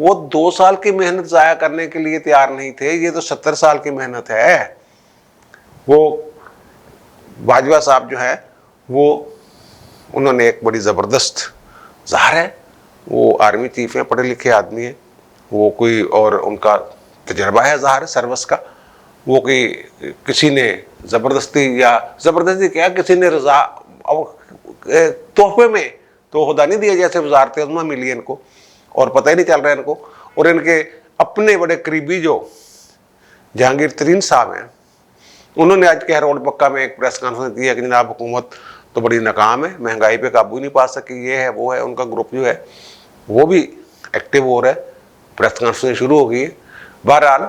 وہ 2 سال کی محنت ضائع کرنے کے لیے تیار نہیں تھے. یہ تو 70 سال کی محنت ہے. وہ باجوہ صاحب جو ہے وہ انہوں نے ایک بڑی زبردست، ظاہر ہے وہ آرمی چیف ہیں، پڑھے لکھے آدمی ہیں، وہ کوئی اور ان کا تجربہ ہے ظاہر ہے سروس کا. وہ کوئی کسی نے زبردستی کیا کسی نے رضا تحفے میں تو خدا نہیں دیا جیسے وزارت عظمیٰ ملی ان کو اور پتہ ہی نہیں چل رہا ان کو. اور ان کے اپنے بڑے قریبی جو جہانگیر ترین صاحب ہیں، انہوں نے آج کہ روڈ پکا میں ایک پریس کانفرنس کی ہے کہ جناب حکومت تو بڑی ناکام ہے، مہنگائی پہ قابو نہیں پا سکی، یہ ہے وہ ہے. ان کا گروپ جو ہے وہ بھی ایکٹیو ہو رہا ہے، پریس کانفرنس شروع ہو گئی ہے. بہرحال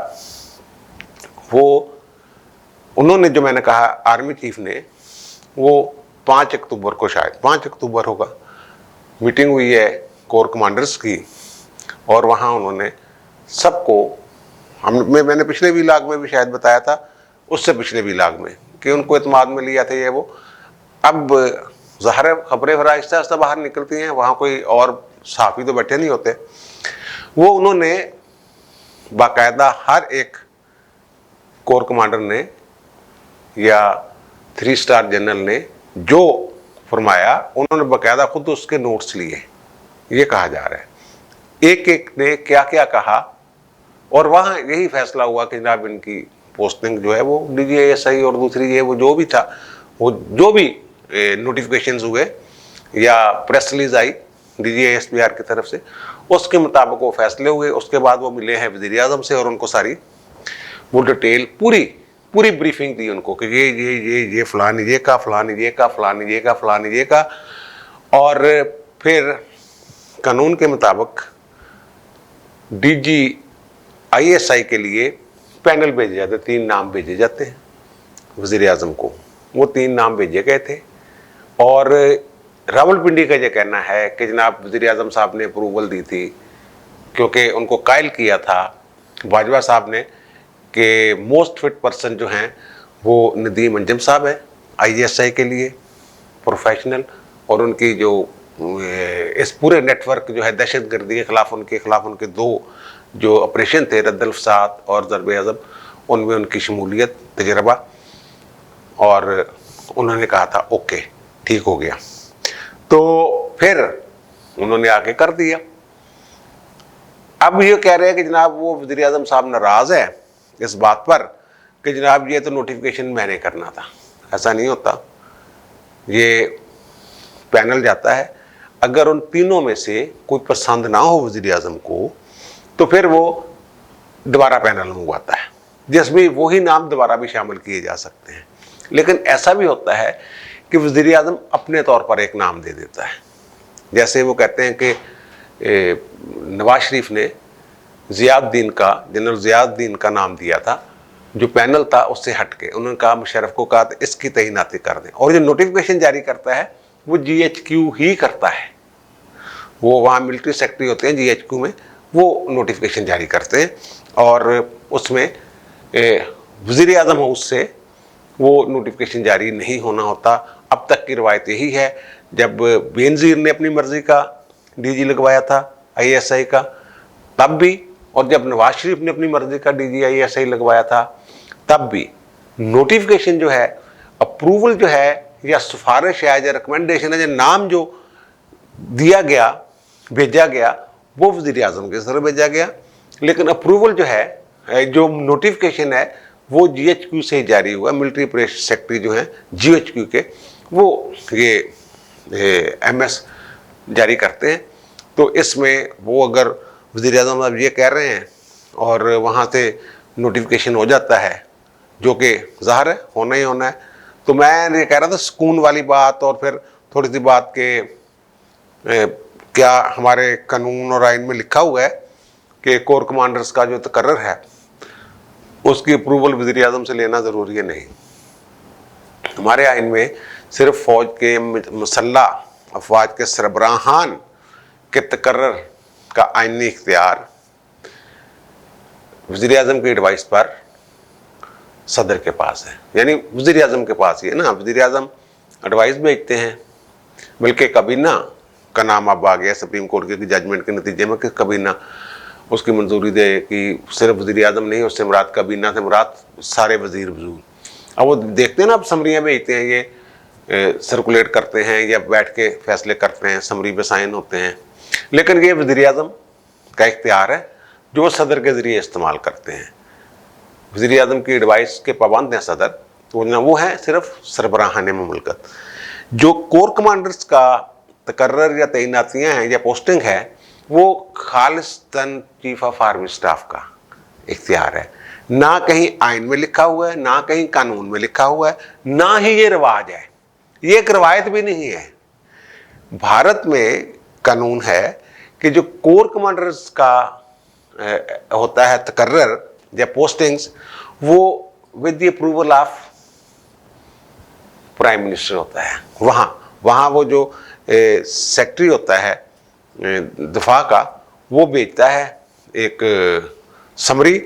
وہ انہوں نے جو میں نے کہا آرمی چیف نے، وہ 5 اکتوبر کو شاید 5 اکتوبر ہوگا میٹنگ ہوئی ہے کور کمانڈرز کی، اور وہاں انہوں نے سب کو میں نے پچھلے ویلاگ میں بھی شاید بتایا تھا، اس سے پچھلے ویلاگ میں، کہ ان کو اعتماد میں لیا تھا یہ وہ. اب ظاہر خبریں آہستہ آہستہ باہر نکلتی ہیں، وہاں کوئی اور صحافی تو بیٹھے نہیں ہوتے. وہ انہوں نے باقاعدہ ہر ایک کور کمانڈر نے یا 3 اسٹار جنرل نے جو فرمایا انہوں نے باقاعدہ خود اس کے نوٹس لیے. یہ کہا جا رہا ہے ایک ایک نے کیا کیا کہا، اور وہاں یہی فیصلہ ہوا کہ جناب ان کی پوسٹنگ جو ہے وہ DGISI اور دوسری یہ وہ جو بھی تھا، وہ جو بھی نوٹیفیکیشنز ہوئے یا پریس ریلیز آئی DGISPR کی طرف سے، اس کے مطابق وہ فیصلے ہوئے. اس کے بعد وہ ملے ہیں وزیر اعظم سے اور ان کو ساری وہ ڈیٹیل پوری بریفنگ دی ان کو کہ یہ فلان یہ کا فلان یہ کا فلان یہ کا فلان یہ کا. اور پھر قانون کے مطابق DGISI کے لیے پینل بھیجے جاتے، 3 نام بھیجے جاتے ہیں وزیر اعظم کو. وہ 3 نام بھیجے گئے تھے، اور راولپنڈی کا یہ کہنا ہے کہ جناب وزیر اعظم صاحب نے اپروول دی تھی کیونکہ ان کو قائل کیا تھا باجوہ صاحب نے کہ موسٹ فٹ پرسن جو ہیں وہ ندیم انجم صاحب ہیں ISI کے لیے پروفیشنل، اور ان کی جو اس پورے نیٹ ورک جو ہے دہشت گردی کے خلاف ان کے 2 جو آپریشن تھے رد الفساد اور ضرب عضب، ان میں ان کی شمولیت تجربہ، اور انہوں نے کہا تھا اوکے ٹھیک ہو گیا. تو پھر انہوں نے آگے کر دیا. اب یہ کہہ رہے ہیں کہ جناب وہ وزیر اعظم صاحب ناراض ہے اس بات پر کہ جناب یہ تو نوٹیفیکیشن میں نے کرنا تھا. ایسا نہیں ہوتا، یہ پینل جاتا ہے، اگر ان تینوں میں سے کوئی پسند نہ ہو وزیر اعظم کو تو پھر وہ دوبارہ پینل منگواتا ہے، جس میں وہی نام دوبارہ بھی شامل کیے جا سکتے ہیں. لیکن ایسا بھی ہوتا ہے کہ وزیر اعظم اپنے طور پر ایک نام دے دیتا ہے. جیسے وہ کہتے ہیں کہ نواز شریف نے جنرل ضیاء الدین کا نام دیا تھا، جو پینل تھا اس سے ہٹ کے انہوں نے کہا مشرف کو کہا اس کی تعیناتی کر دیں، اور جو نوٹیفیکیشن جاری کرتا ہے وہ GHQ ہی کرتا ہے. وہ وہاں ملٹری سیکرٹری ہوتے ہیں GHQ میں، وہ نوٹیفیکیشن جاری کرتے ہیں، اور اس میں وزیر اعظم ہاؤس سے وہ نوٹیفیکیشن جاری نہیں ہونا ہوتا. اب تک کی روایت یہی ہے، جب بینظیر نے اپنی مرضی کا DG لگوایا تھا ISI کا تب بھی، اور جب نواز شریف نے اپنی مرضی کا DGISI لگوایا تھا تب بھی، نوٹیفیکیشن جو ہے، اپروول جو ہے یا سفارش ہے یا ریکمنڈیشن ہے یا نام جو دیا گیا بھیجا گیا وہ وزیر اعظم کے سر بھیجا گیا. لیکن اپروول جو ہے، جو نوٹیفیکیشن ہے وہ GHQ سے جاری ہوا. ملٹری آپریشن سیکرٹری جو ہیں GHQ کے، وہ یہ MS جاری کرتے ہیں. تو اس میں وہ اگر وزیر اعظم اب یہ کہہ رہے ہیں اور وہاں سے نوٹیفیکیشن ہو جاتا ہے، جو کہ ظاہر ہے ہونا ہی ہونا ہے. تو میں یہ کہہ رہا تھا سکون والی بات، اور پھر تھوڑی سی بات کہ کیا ہمارے قانون اور آئین میں لکھا ہوا ہے کہ کور کمانڈرز کا جو تقرر ہے اس کی اپروول وزیر اعظم سے لینا ضروری ہے؟ نہیں. ہمارے آئین میں صرف فوج کے مسلح افواج کے سربراہان کے تقرر کا آئینی اختیار وزیر اعظم کی ایڈوائس پر صدر کے پاس ہے. یعنی وزیر اعظم کے پاس ہی ہے نا. وزیر اعظم ایڈوائس بھیجتے ہیں، بلکہ کابینہ کا نام اب آ گیا سپریم کورٹ کی ججمنٹ کے نتیجے میں کہ کابینہ، اس کی منظوری دے کہ صرف وزیر اعظم نہیں، اس سے مراد کابینہ سے مراد سارے وزیر وزور. اب وہ دیکھتے ہیں نا، اب سمریاں بھیجتے ہیں، یہ سرکولیٹ کرتے ہیں یا بیٹھ کے فیصلے کرتے ہیں، سمری پہ سائن ہوتے ہیں. لیکن یہ وزیر اعظم کا اختیار ہے جو صدر کے ذریعے استعمال کرتے ہیں. وزیر اعظم کی ایڈوائس کے پابند ہیں صدر، تو وہ ہیں صرف سربراہان مملکت. جو کور کمانڈرز کا تقرر یا تعیناتیاں ہیں یا پوسٹنگ ہے، وہ خالصتاً چیف آف آرمی اسٹاف کا اختیار ہے. نہ کہیں آئین میں لکھا ہوا ہے، نہ کہیں قانون میں لکھا ہوا ہے، نہ ہی یہ رواج ہے. یہ ایک روایت بھی نہیں ہے. بھارت میں قانون ہے کہ جو کور کمانڈرز کا ہوتا ہے تقرر یا پوسٹنگز، وہ with the approval of prime minister ہوتا ہے. وہاں وہ جو سیکٹری ہوتا ہے دفاع کا، وہ بھیجتا ہے ایک سمری،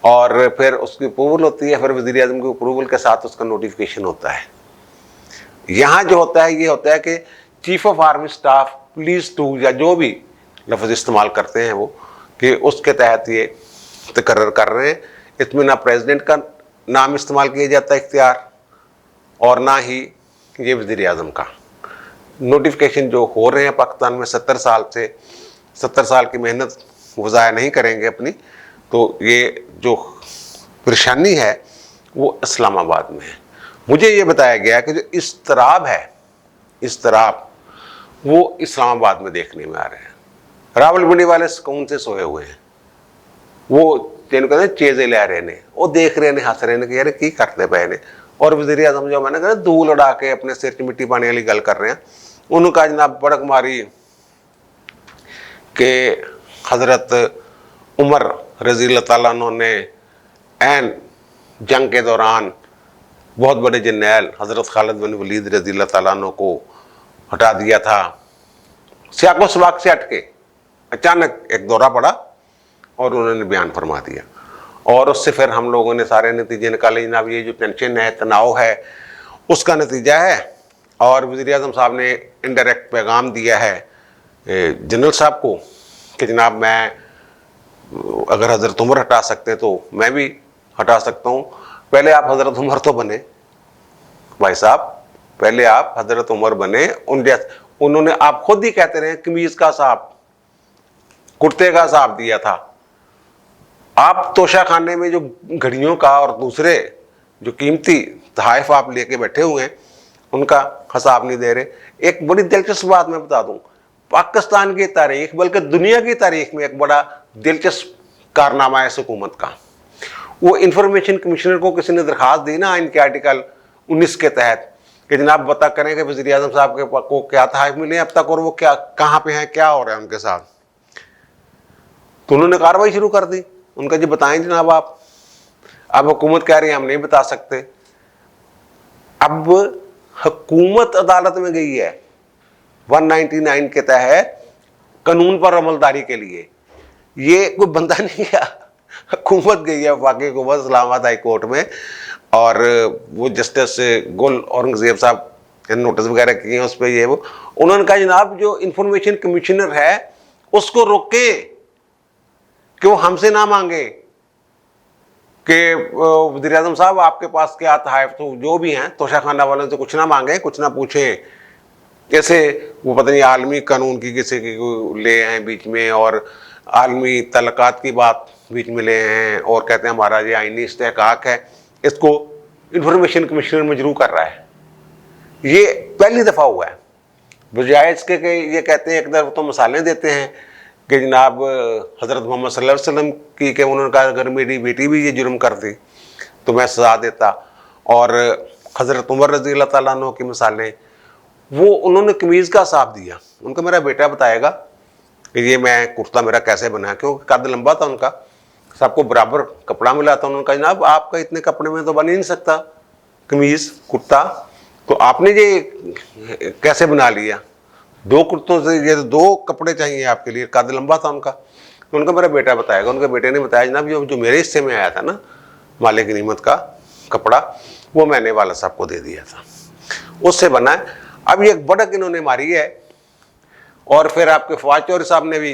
اور پھر اس کی اپروول ہوتی ہے، پھر وزیر اعظم کی اپروول کے ساتھ اس کا نوٹیفیکیشن ہوتا ہے. یہاں جو ہوتا ہے یہ ہوتا ہے کہ chief of army staff please to یا جو بھی لفظ استعمال کرتے ہیں وہ، کہ اس کے تحت یہ تقرر کر رہے ہیں. اس میں نہ پریزیڈنٹ کا نام استعمال کیا جاتا ہے اختیار، اور نہ ہی یہ وزیر اعظم کا. نوٹیفیکیشن جو ہو رہے ہیں پاکستان میں 70 سال کی محنت وہ ضائع نہیں کریں گے اپنی. تو یہ جو پریشانی ہے وہ اسلام آباد میں ہے. مجھے یہ بتایا گیا کہ جو اضطراب ہے، اضطراب وہ اسلام آباد میں دیکھنے میں آ رہے ہیں. راول پنڈی والے سکون سے سوئے ہوئے ہیں، وہ جن کو کہتے ہیں چیزیں لے رہے ہیں، وہ دیکھ رہے ہیں، ہنس رہے ہیں کہ یار کی کرتے پے نے. اور وزیر اعظم جو میں نے کہا دھول اڑا کے اپنے سر کی مٹی پانے والی گل کر رہے ہیں. انہوں کا جناب بڑک ماری کہ حضرت عمر رضی اللہ تعالیٰ عنہ نے عین جنگ کے دوران بہت بڑے جرنیل حضرت خالد بن ولید رضی اللہ تعالیٰ عنہ کو ہٹا دیا تھا. سیاق و سباق سے ہٹ کے اچانک ایک دورہ پڑا اور انہوں نے بیان فرما دیا. اور اس سے پھر ہم لوگوں نے سارے نتیجے نکالے. جناب یہ جو ٹینشن ہے، تناؤ ہے، اس کا نتیجہ ہے. اور وزیر اعظم صاحب نے انڈائریکٹ پیغام دیا ہے جنرل صاحب کو کہ جناب میں اگر حضرت عمر ہٹا سکتے تو میں بھی ہٹا سکتا ہوں. پہلے آپ حضرت عمر تو بنے بھائی صاحب، پہلے آپ حضرت عمر بنے. انہوں نے، آپ خود ہی کہتے رہے، قمیض کا صاحب، کرتے کا صاحب دیا تھا. آپ توشہ خانے میں جو گھڑیوں کا اور دوسرے جو قیمتی تحائف آپ لے کے بیٹھے ہوئے ہیں، ان کا حساب نہیں دے رہے. ایک بڑی دلچسپ بات میں بتا دوں، پاکستان کی تاریخ بلکہ دنیا کی تاریخ میں ایک بڑا دلچسپ کارنامہ ہے اس حکومت کا. وہ انفارمیشن کمشنر کو کسی نے درخواست دی نا ان کے آرٹیکل 19 کے تحت کہ جناب بتا کریں کہ وزیر اعظم صاحب کو کیا تحائف ملے اب تک اور وہ کیا کہاں پہ ہیں، کیا ہو رہا ہے ان کے ساتھ. تو انہوں نے کارروائی شروع کر دی. ان کا جی بتائیں جناب آپ. اب حکومت کہہ رہی ہے ہم نہیں بتا سکتے. اب حکومت عدالت میں گئی ہے 199 کے تحت قانون پر عملداری کے لیے. یہ کوئی بندہ نہیں گیا، حکومت گئی ہے واقعی حکومت اسلام آباد ہائی کورٹ میں. اور وہ جسٹس گل اورنگزیب صاحب نوٹس وغیرہ کیے ہیں اس پہ. یہ وہ انہوں نے کہا جناب جو انفارمیشن کمشنر ہے اس کو روکے کہ وہ ہم سے نہ مانگے کہ وزیر اعظم صاحب آپ کے پاس کیا تحائف تو جو بھی ہیں توشہ خانہ والوں سے کچھ نہ مانگیں، کچھ نہ پوچھیں. کیسے وہ پتہ نہیں عالمی قانون کی کسی کی لے ہیں بیچ میں، اور عالمی تعلقات کی بات بیچ میں لے ہیں، اور کہتے ہیں ہمارا یہ آئینی استحقاق ہے. اس کو انفارمیشن کمشنر مجروح کر رہا ہے. یہ پہلی دفعہ ہوا ہے. بجائے اس کے کہ یہ کہتے ہیں ایک طرف تو مثالیں دیتے ہیں کہ جناب حضرت محمد صلی اللہ علیہ وسلم کی، کہ انہوں نے کہا اگر میری بیٹی بھی یہ جرم کرتی تو میں سزا دیتا. اور حضرت عمر رضی اللہ تعالیٰ عنہ کی مثالیں، وہ انہوں نے قمیض کا حساب دیا. ان کا میرا بیٹا بتائے گا کہ یہ میں کرتا میرا کیسے بنا، کیونکہ قد لمبا تھا ان کا، سب کو برابر کپڑا ملا تھا. انہوں نے کہا جناب آپ کا اتنے کپڑے میں تو بن ہی نہیں سکتا قمیض کرتا، تو آپ نے یہ کیسے بنا لیا؟ 2 کرتوں سے یہ 2 کپڑے چاہیے آپ کے لیے. قد لمبا تھا ان کا. تو ان کا میرا بیٹا بتائے گا. ان کے بیٹے نے بتایا جناب جو میرے حصے میں آیا تھا نا مالک غنیمت کا کپڑا، وہ میں نے والد صاحب کو دے دیا تھا، اس سے بنا ہے. اب یہ ایک بڑک انہوں نے ماری ہے. اور پھر آپ کے فواد چوہدری صاحب نے بھی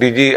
DG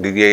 DGI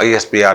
ISPR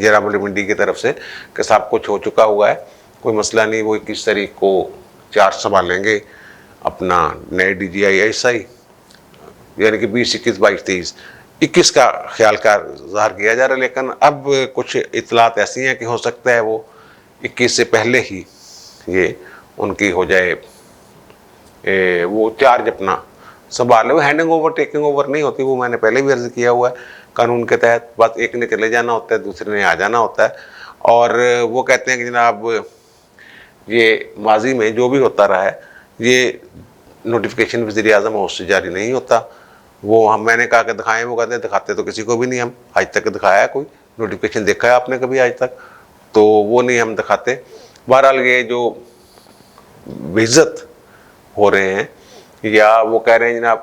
یہ راولپنڈی کی طرف سے کہ صاحب کچھ ہو چکا ہوا ہے، کوئی مسئلہ نہیں، وہ 21 تاریخ کو چارج سنبھالیں گے اپنا نئے D G I S I, یعنی کہ 20، 21، 22، 23، 21 کا خیال کا ظاہر کیا جا رہا ہے۔ لیکن اب کچھ اطلاعات ایسی ہیں کہ ہو سکتا ہے وہ 21 سے پہلے ہی یہ ان کی ہو جائے، وہ چارج اپنا سنبھالے۔ وہ ہینڈنگ اوور ٹیکنگ اوور نہیں ہوتی، وہ میں نے پہلے بھی عرض کیا ہوا ہے، قانون کے تحت بس ایک نے چلے جانا ہوتا ہے، دوسرے نے آ جانا ہوتا ہے۔ اور وہ کہتے ہیں کہ جناب یہ ماضی میں جو بھی ہوتا رہا ہے، یہ نوٹیفیکیشن وزیر اعظم اس سے جاری نہیں ہوتا۔ وہ میں نے کہا کہ دکھائیں، وہ کہتے ہیں دکھاتے تو کسی کو بھی نہیں، ہم آج تک دکھایا ہے کوئی نوٹیفیکیشن دیکھا ہے آپ نے کبھی آج تک؟ تو وہ نہیں ہم دکھاتے۔ بہرحال یہ جو بےعزت ہو رہے ہیں، یا وہ کہہ رہے ہیں جناب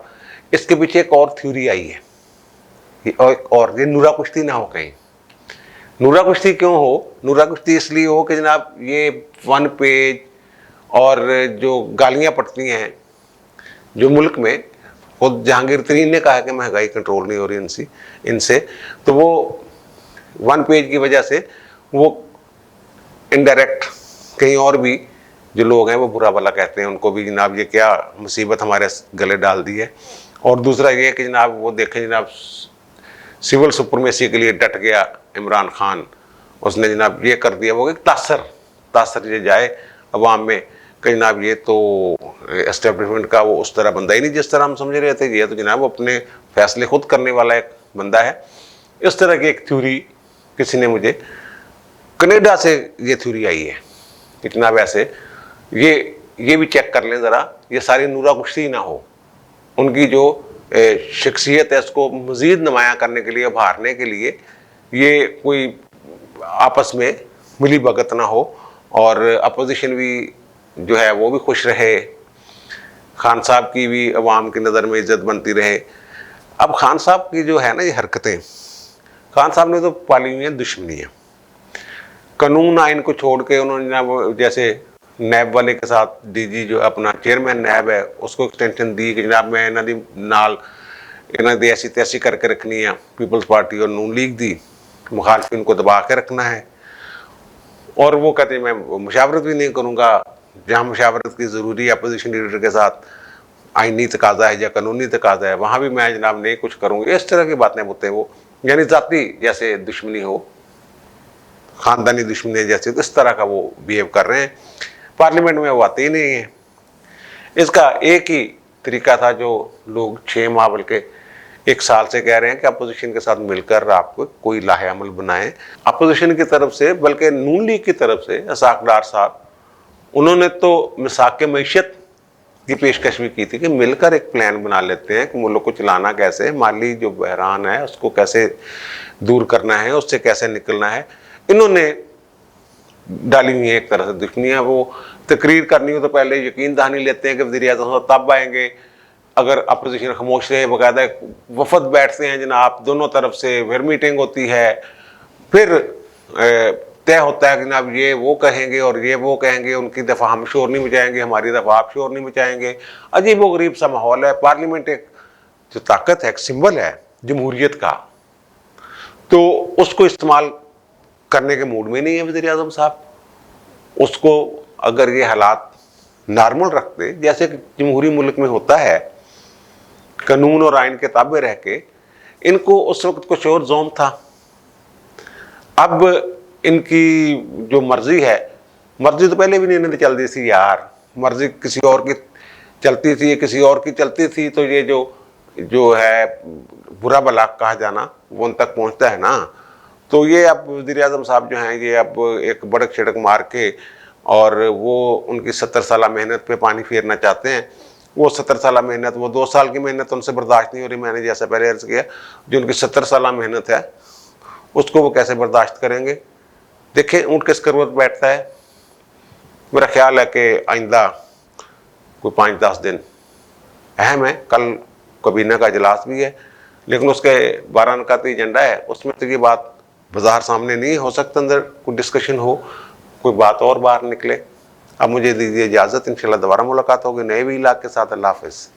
اس کے پیچھے ایک اور تھیوری آئی ہے، اور یہ نورا کشتی نہ ہو کہیں۔ نورا کشتی کیوں ہو؟ نورا کشتی اس لیے ہو کہ جناب یہ 1 پیج اور جو گالیاں پڑتی ہیں جو ملک میں، خود جہانگیر ترین نے کہا کہ مہنگائی کنٹرول نہیں ہو رہی ان سے، تو وہ 1 پیج کی وجہ سے وہ انڈائریکٹ کہیں اور بھی جو لوگ ہیں وہ برا بھلا کہتے ہیں ان کو بھی، جناب یہ کیا مصیبت ہمارے گلے ڈال دی ہے۔ اور دوسرا یہ کہ جناب وہ دیکھیں جناب سول سپرمیسی کے لیے ڈٹ گیا عمران خان، اس نے جناب یہ کر دیا، وہ ایک تاثر یہ جائے عوام میں کہ جناب یہ تو اسٹیبلشمنٹ کا وہ اس طرح بندہ ہی نہیں جس طرح ہم سمجھ رہے تھے، یہ تو جناب اپنے فیصلے خود کرنے والا ایک بندہ ہے۔ اس طرح کی ایک تھیوری کسی نے مجھے، کینیڈا سے یہ تھیوری آئی ہے کہ جناب ایسے یہ بھی چیک کر لیں ذرا، یہ ساری نورا کشتی نہ ہو، ان کی جو شخصیت ہے اس کو مزید نمایاں کرنے کے لیے، ابھارنے کے لیے یہ کوئی آپس میں ملی بھگت نہ ہو، اور اپوزیشن بھی جو ہے وہ بھی خوش رہے، خان صاحب کی بھی عوام کی نظر میں عزت بنتی رہے۔ اب خان صاحب کی جو ہے نا یہ حرکتیں، خان صاحب نے تو پالی ہوئی ہیں دشمنیاں، قانون آئین کو چھوڑ کے انہوں نے جناب جیسے نیب والے کے ساتھ ڈی جی جو اپنا چیئرمین نیب ہے اس کو ایکسٹینشن دی کہ جناب میں انہوں دی نال انہوں دی ایسی تیسی کر کے رکھنی ہے، پیپلز پارٹی اور نون لیگ دی مخالفین کو دبا کے رکھنا ہے، اور وہ کہتے ہیں میں مشاورت بھی نہیں کروں گا، جہاں مشاورت کی ضروری ہے اپوزیشن لیڈر کے ساتھ آئینی تقاضا ہے یا قانونی تقاضا ہے وہاں بھی میں جناب نہیں کچھ کروں گا۔ اس طرح کی باتیں ہوتے ہیں وہ، یعنی ذاتی جیسے دشمنی ہو، خاندانی دشمنی جیسے، اس طرح کا وہ بیہیو کر رہے ہیں۔ پارلیمنٹ میں وہ آتے ہی نہیں ہیں۔ اس کا ایک ہی طریقہ تھا جو لوگ 6 ماہ بلکہ 1 سال سے کہہ رہے ہیں کہ اپوزیشن کے ساتھ مل کر آپ کو کوئی لاہے عمل بنائیں۔ اپوزیشن کی طرف سے بلکہ نون لیگ کی طرف سے اسحاق ڈار صاحب، انہوں نے تو مساق معیشت کی پیشکش بھی کی تھی کہ مل کر ایک پلان بنا لیتے ہیں کہ ملک کو چلانا کیسے، مالی جو بحران ہے اس کو کیسے دور کرنا ہے، اس سے کیسے نکلنا ہے۔ انہوں نے ڈالی ہوئی ایک طرح سے دشمنیاں۔ وہ تقریر کرنی ہو تو پہلے یقین دہانی لیتے ہیں کہ وزیر اعظم تب آئیں گے اگر اپوزیشن خاموش رہے، باقاعدہ وفد بیٹھتے ہیں جناب دونوں طرف سے، پھر میٹنگ ہوتی ہے، پھر طے ہوتا ہے کہ جناب یہ وہ کہیں گے اور یہ وہ کہیں گے، ان کی دفعہ ہم شور نہیں مچائیں گے، ہماری دفعہ آپ شور نہیں مچائیں گے۔ عجیب و غریب سا ماحول ہے۔ پارلیمنٹ ایک جو طاقت ہے، ایک سمبل ہے جمہوریت کا، تو اس کو استعمال کرنے کے موڈ میں نہیں ہے وزیر اعظم صاحب۔ اس کو اگر یہ حالات نارمل رکھتے جیسے کہ جمہوری ملک میں ہوتا ہے، قانون اور آئین کے تابع رہ کے، ان کو اس وقت کچھ اور زوم تھا۔ اب ان کی جو مرضی ہے، مرضی تو پہلے بھی نہیں چلتی تھی یار، مرضی کسی اور کی چلتی تھی، کسی اور کی چلتی تھی، تو یہ جو ہے برا بھلا کہا جانا وہ ان تک پہنچتا ہے نا۔ تو یہ اب وزیر اعظم صاحب جو ہیں یہ اب ایک بڑک چھڑک مار کے، اور وہ ان کی 70 سالہ محنت پہ پانی پھیرنا چاہتے ہیں۔ وہ 70 سالہ محنت، وہ 2 سال کی محنت ان سے برداشت نہیں ہو رہی، میں نے جیسا پہلے عرض کیا، جو ان کی 70 سالہ محنت ہے اس کو وہ کیسے برداشت کریں گے؟ دیکھیں اونٹ کس کروٹ بیٹھتا ہے۔ میرا خیال ہے کہ آئندہ کوئی 5-10 دن اہم ہے۔ کل کابینہ کا اجلاس بھی ہے، لیکن اس کے 12 نکاتی ایجنڈا ہے، اس میں تو یہ بات بظاہر سامنے نہیں ہو سکتا، اندر کوئی ڈسکشن ہو، کوئی بات اور باہر نکلے۔ اب مجھے دیجیے اجازت، انشاءاللہ دوبارہ ملاقات ہوگی نئے ویلاگ کے ساتھ۔ اللہ حافظ۔